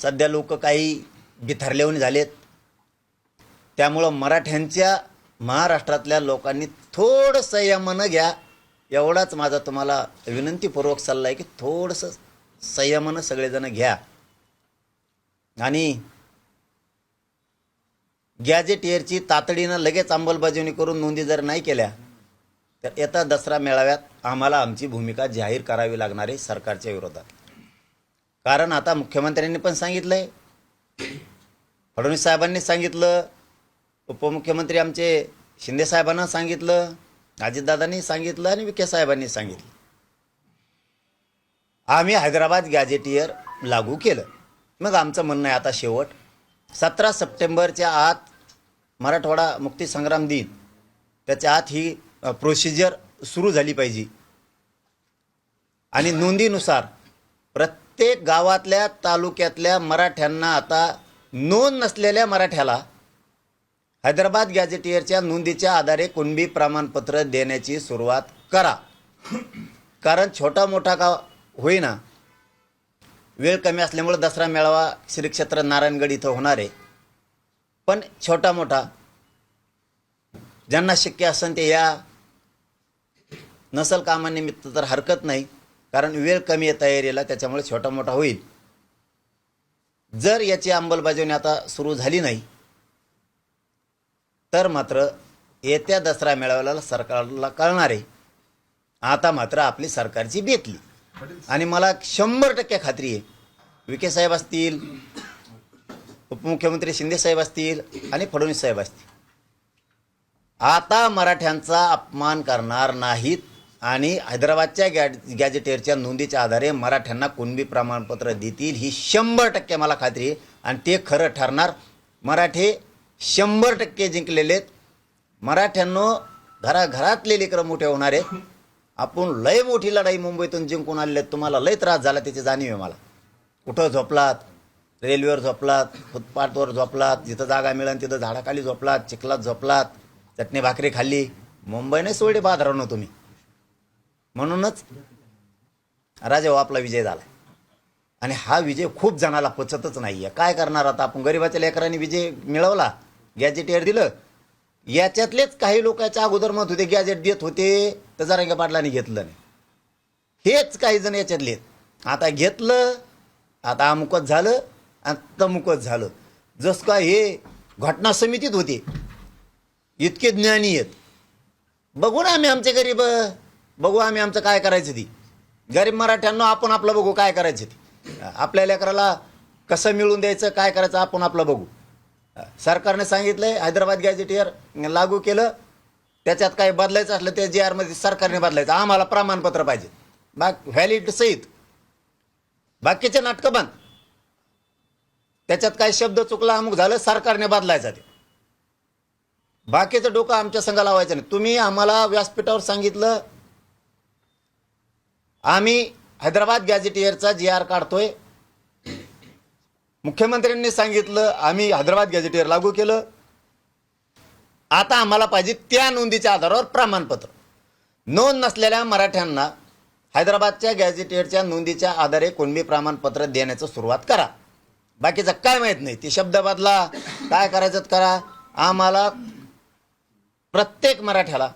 सध्या लोक काही बिथरलेवून झालेत, त्यामुळं मराठ्यांच्या महाराष्ट्रातल्या लोकांनी थोडं संयमानं घ्या, एवढाच माझा तुम्हाला विनंतीपूर्वक सल्ला आहे की थोडंसं संयमानं सगळेजण घ्या. आणि गॅजेटियरची तातडीनं लगेच अंमलबजावणी करून नोंदी जर नाही केल्या तर येत्या दसरा मेळाव्यात आम्हाला आमची भूमिका जाहीर करावी लागणार आहे सरकारच्या विरोधात. कारण आता मुख्यमंत्र्यांनी पण सांगितलं आहे, फडणवीस साहेबांनी सांगितलं, उपमुख्यमंत्री आमचे शिंदे साहेबांना सांगितलं, अजितदादांनी सांगितलं आणि विखे साहेबांनी सांगितलं, आम्ही हैदराबाद गॅजेटियर लागू केलं. मग आमचं म्हणणं आहे आता शेवट 17 सप्टेंबरच्या आत मराठवाडा मुक्तीसंग्राम दिन, त्याच्या आत ही प्रोसिजर सुरू झाली पाहिजे. आणि नोंदीनुसार प्रत्येक गावातल्या तालुक्यातल्या मराठ्यांना, आता नोंद नसलेल्या मराठ्याला हैदराबाद गॅजेटियरच्या नोंदीच्या आधारे कुणबी प्रमाणपत्र देण्याची सुरुवात करा. कारण छोटा मोठा का होईना, वेळ कमी असल्यामुळे दसरा मेळावा श्री क्षेत्र नारायणगड इथं होणार आहे, पण छोटा मोठा ज्यांना शक्य असेल ते या, नसल कामानिमित्त तर हरकत नाही, कारण वेळ कमी आहे तयारीला, त्याच्यामुळे छोटा मोठा होईल. जर याची अंमलबजावणी आता सुरू झाली नाही तर मात्र येत्या दसरा मेळाव्याला सरकारला कळणार आहे आता मात्र आपली सरकारची बेतली. आणि मला 100% खात्री आहे, विखे साहेब असतील, उपमुख्यमंत्री शिंदे साहेब असतील आणि फडणवीस साहेब असतील, आता मराठ्यांचा अपमान करणार नाहीत आणि हैदराबादच्या गॅजेटियरच्या नोंदीच्या आधारे मराठ्यांना कुणबी प्रमाणपत्र देतील, ही 100% मला खात्री आहे. आणि ते खरं ठरणार. मराठे 100% जिंकलेलेत. मराठ्यांनो, घराघरातले लेकरं मोठे होणार आहेत. आपण लय मोठी लढाई मुंबईतून जिंकून आलेले, तुम्हाला लय त्रास झाला त्याची जाणीव आहे मला. कुठं झोपलात, रेल्वेवर झोपलात, फुटपाथवर झोपलात, जिथं जागा मिळेल तिथं झाडाखाली झोपलात, चिखलात झोपलात, चटणी भाकरी खाल्ली, मुंबईने सोडे बाजारावनं तुम्ही. म्हणूनच राजा आपला विजय झाला आणि हा विजय खूप जणाला पचतच नाही आहे. काय करणार आता आपण, गरिबाच्या लेकरांनी विजय मिळवला, गॅजेटियर दिलं. याच्यातलेच काही लोकांच्या अगोदर मत होते गॅजेट देत होते तर जरांगे पाटलांनी घेतलं नाही, हेच काही जण याच्यातले. आता घेतलं, आता अमुकच झालं आणि तमुकच झालं. जसं काय हे घटना समितीत होते, इतके ज्ञानी आहेत. बघू ना आम्ही आमचे गरीब, बघू आम्ही आमचं काय करायचं ती. गरीब मराठ्यांना आपण आपलं बघू काय करायचं ती. आपल्या लेकराला कसं मिळून द्यायचं, काय करायचं आपण आपलं बघू. सरकारने सांगितलंय हैदराबाद गॅजेटियर लागू केलं, त्याच्यात काही बदलायचं असलं ते JR मध्ये सरकारने बदलायचं, आम्हाला प्रमाणपत्र पाहिजे व्हॅलिड सहित. बाकीचे नाटकं बंद. त्याच्यात काही शब्द चुकला, अमुक झालं, सरकारने बदलायचं ते. बाकीचं डोकं आमच्या संघ लावायचं नाही. तुम्ही आम्हाला व्यासपीठावर सांगितलं आम्ही हैदराबाद गॅजेटियरचा JR काढतोय, मुख्यमंत्र्यांनी सांगितलं आम्ही हैदराबाद गॅजेटियर लागू केलं, आता आम्हाला पाहिजे त्या नोंदीच्या आधारावर प्रमाणपत्र. नोंद नसलेल्या मराठ्यांना हैदराबादच्या गॅजेटियरच्या नोंदीच्या आधारे कुणबी प्रमाणपत्र देण्याचं सुरुवात करा. बाकीचं काय माहीत नाही, ते शब्द बदला, काय करायचं करा. आम्हाला प्रत्येक मराठ्याला,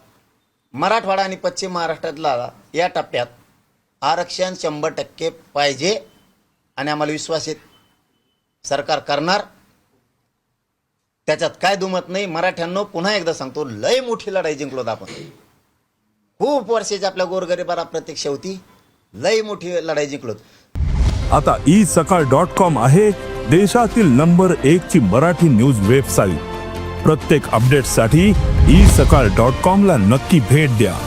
मराठवाडा आणि पश्चिम महाराष्ट्रातला या टप्प्यात आरक्षण 100% पाहिजे आणि आम्हाला विश्वास आहे सरकार करणार, त्याच्यात काय दुमत नाही. मराठ्यांनो, पुन्हा एकदा सांगतो, लय मोठी लढाई जिंकलोत आपण. खूप वर्षाची आपल्या गोरगरिबाला प्रतीक्षा होती, लय मोठी लढाई जिंकलोत. आता isakal.com आहे देशातील नंबर 1 ची मराठी न्यूज वेबसाईट. प्रत्येक अपडेटसाठी isakal.com ला नक्की भेट द्या.